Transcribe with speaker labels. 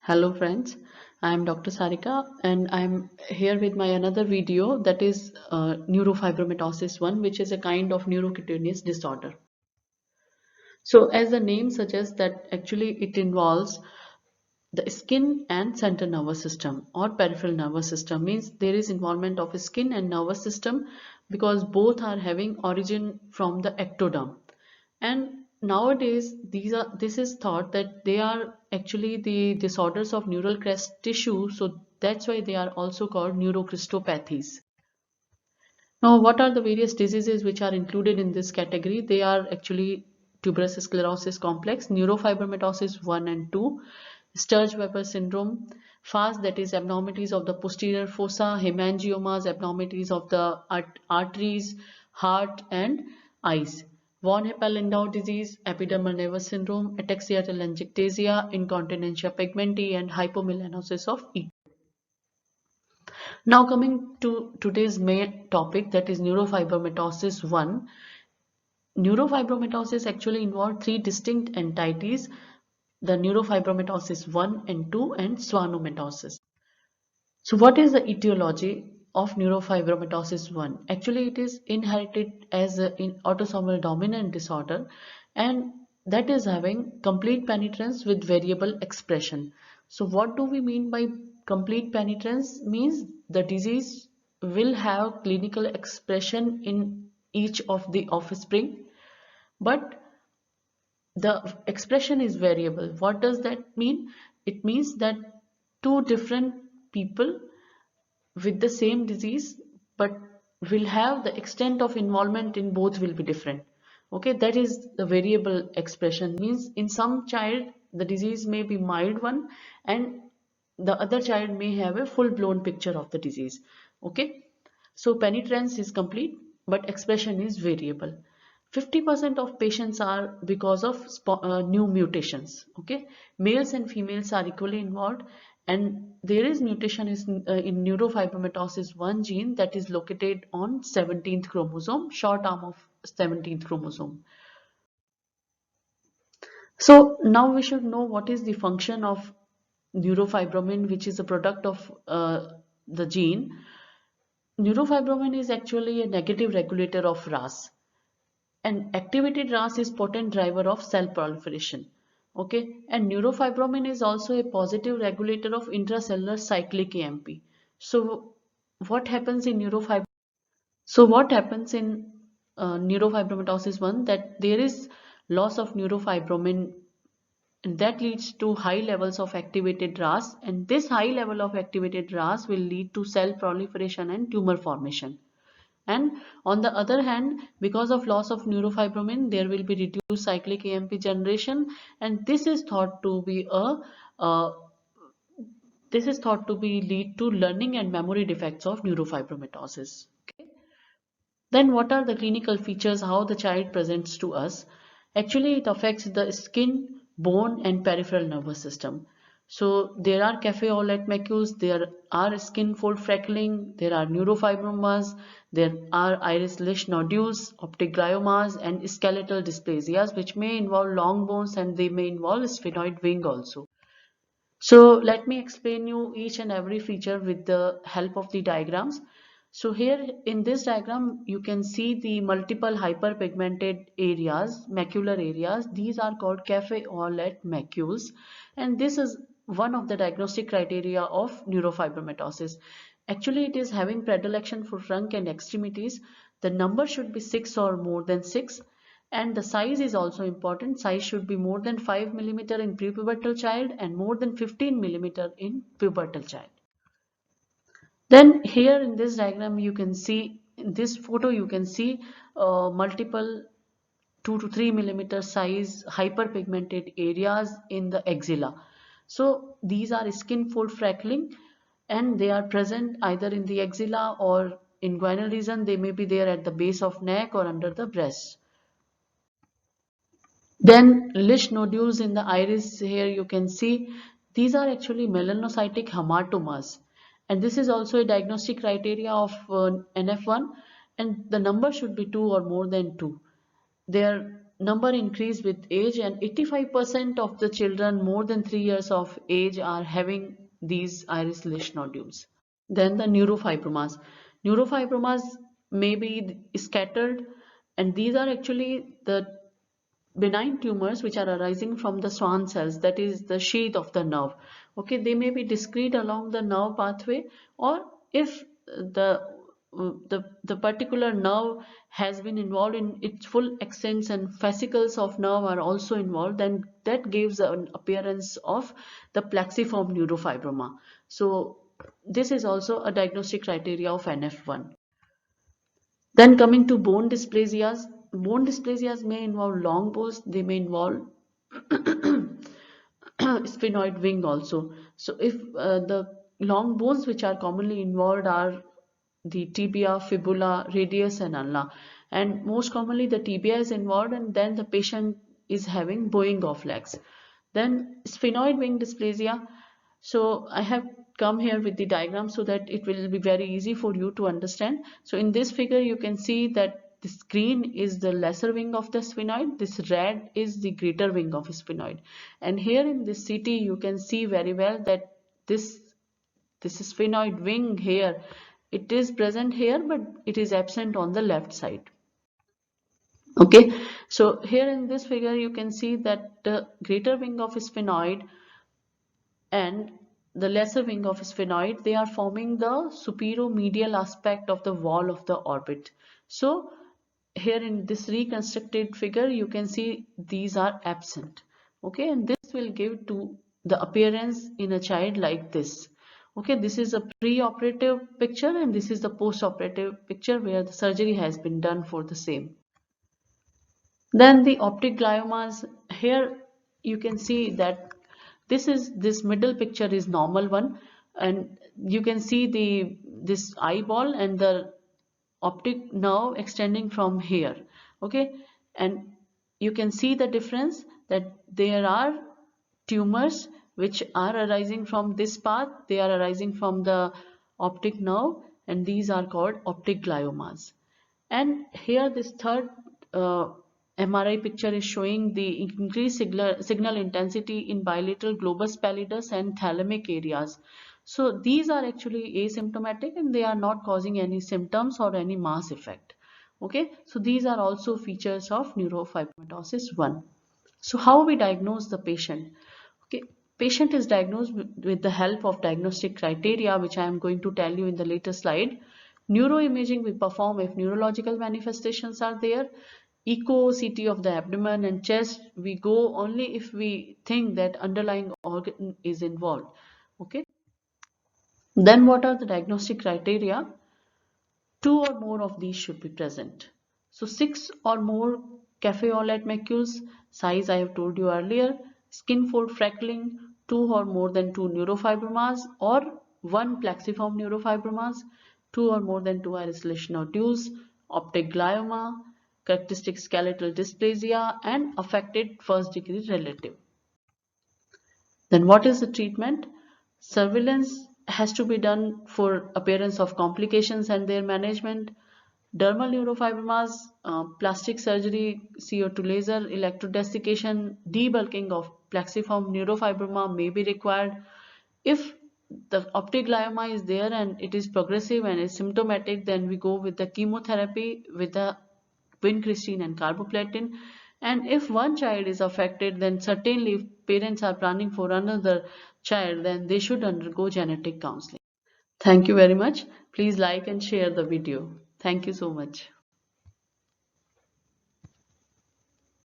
Speaker 1: Hello friends, I am Dr. Sarika and I am here with my another video that is neurofibromatosis 1, which is a kind of neurocutaneous disorder. So as the name suggests that actually it involves the skin and central nervous system or peripheral nervous system, means there is involvement of skin and nervous system because both are having origin from the ectoderm. And nowadays this is thought that they are actually the disorders of neural crest tissue, so that's why they are also called neurocrystopathies. Now, what are the various diseases which are included in this category? They are actually tuberous sclerosis complex, neurofibromatosis 1 and 2, Sturge-Weber syndrome, FAS, that is abnormalities of the posterior fossa, hemangiomas, abnormalities of the arteries, heart and eyes, von Hippel-Lindau disease, epidermal nervous syndrome, ataxia telangiectasia, incontinentia pigmenti and hypomelanosis of E. Now coming to today's main topic, that is neurofibromatosis 1. Neurofibromatosis actually involves three distinct entities, the neurofibromatosis 1 and 2 and schwannomatosis. So what is the etiology of neurofibromatosis 1? Actually it is inherited as an autosomal dominant disorder, and that is having complete penetrance with variable expression. So what do we mean by complete penetrance? Means the disease will have clinical expression in each of the offspring, but the expression is variable. What does that mean? It means that two different people with the same disease but will have the extent of involvement in both will be different. Okay, that is the variable expression. Means in some child the disease may be mild one and the other child may have a full-blown picture of the disease. Okay, so penetrance is complete but expression is variable. 50% of patients are because of new mutations. Okay, males and females are equally involved, and there is mutation in neurofibromatosis 1 gene that is located on 17th chromosome, short arm of 17th chromosome. So now we should know what is the function of neurofibromin, which is a product of the gene. Neurofibromin is actually a negative regulator of RAS. And activated RAS is potent driver of cell proliferation. Okay, and neurofibromin is also a positive regulator of intracellular cyclic AMP. So what happens in neurofibromin? So what happens in neurofibromatosis 1, that there is loss of neurofibromin, and that leads to high levels of activated RAS, and this high level of activated RAS will lead to cell proliferation and tumor formation. And on the other hand, because of loss of neurofibromin, there will be reduced cyclic AMP generation, and uh, this is thought to be lead to learning and memory defects of neurofibromatosis. Okay. Then what are the clinical features, how the child presents to us? Actually, it affects the skin, bone and peripheral nervous system. So there are cafe au lait macules, there are skin fold freckling, there are neurofibromas, there are iris lesion nodules, optic gliomas and skeletal dysplasias which may involve long bones and they may involve sphenoid wing also. So let me explain you each and every feature with the help of the diagrams. So here in this diagram, you can see the multiple hyperpigmented areas, macular areas. These are called cafe au lait macules. And this is one of the diagnostic criteria of neurofibromatosis. Actually, it is having predilection for trunk and extremities. The number should be 6 or more than 6, and the size is also important. Size should be more than 5 millimeter in prepubertal child and more than 15 millimeter in pubertal child. Then here in this diagram you can see, in this photo you can see multiple 2 to 3 millimeter size hyperpigmented areas in the axilla. So these are skin fold freckling, and they are present either in the axilla or in guinal region. They may be there at the base of neck or under the breast. Then Lish nodules in the iris, here you can see these are actually melanocytic hematomas, and this is also a diagnostic criteria of NF1, and the number should be 2 or more than 2. Their number increase with age, and 85% of the children more than 3 years of age are having these iris lesion nodules. Then the neurofibromas. Neurofibromas may be scattered, and these are actually the benign tumors which are arising from the Schwann cells, that is the sheath of the nerve. Okay, they may be discrete along the nerve pathway, or if the particular nerve has been involved in its full extents and fascicles of nerve are also involved, then that gives an appearance of the plexiform neurofibroma. So this is also a diagnostic criteria of NF1. Then coming to bone dysplasias may involve long bones, they may involve sphenoid wing also. So if the long bones which are commonly involved are the tibia, fibula, radius and ulna, and most commonly the tibia is involved, and then the patient is having bowing of legs. Then sphenoid wing dysplasia. So I have come here with the diagram so that it will be very easy for you to understand. So in this figure you can see that this green is the lesser wing of the sphenoid, this red is the greater wing of sphenoid, and here in this CT you can see very well that this sphenoid wing here, it is present here but it is absent on the left side. Okay, so here in this figure you can see that the greater wing of sphenoid and the lesser wing of sphenoid, they are forming the superomedial aspect of the wall of the orbit. So here in this reconstructed figure you can see these are absent. Okay, and this will give to the appearance in a child like this. Okay, this is a pre-operative picture and this is the post-operative picture where the surgery has been done for the same. Then the optic gliomas, here you can see that this middle picture is normal one, and you can see this eyeball and the optic nerve extending from here. Okay, and you can see the difference that there are tumors which are arising from this path, they are arising from the optic nerve, and these are called optic gliomas. And here this third MRI picture is showing the increased signal intensity in bilateral globus pallidus and thalamic areas. So these are actually asymptomatic and they are not causing any symptoms or any mass effect. Okay, so these are also features of neurofibromatosis 1. So how we diagnose the patient? Okay, patient is diagnosed with the help of diagnostic criteria, which I am going to tell you in the later slide. Neuroimaging we perform if neurological manifestations are there. Echo, CT of the abdomen and chest, we go only if we think that underlying organ is involved. Okay. Then what are the diagnostic criteria? 2 or more of these should be present. So 6 or more cafe au lait macules, size I have told you earlier, skin fold freckling, 2 or more than 2 neurofibromas or 1 plexiform neurofibromas, 2 or more than 2 iris lesion nodules, optic glioma, characteristic skeletal dysplasia and affected first degree relative. Then what is the treatment? Surveillance has to be done for appearance of complications and their management. Dermal neurofibromas, plastic surgery, CO2 laser, electrodesiccation, debulking of plexiform neurofibroma may be required. If the optic glioma is there and it is progressive and is symptomatic, then we go with the chemotherapy with the vincristine and carboplatin. And if one child is affected, then certainly if parents are planning for another child, then they should undergo genetic counseling. Thank you very much. Please like and share the video. Thank you so much.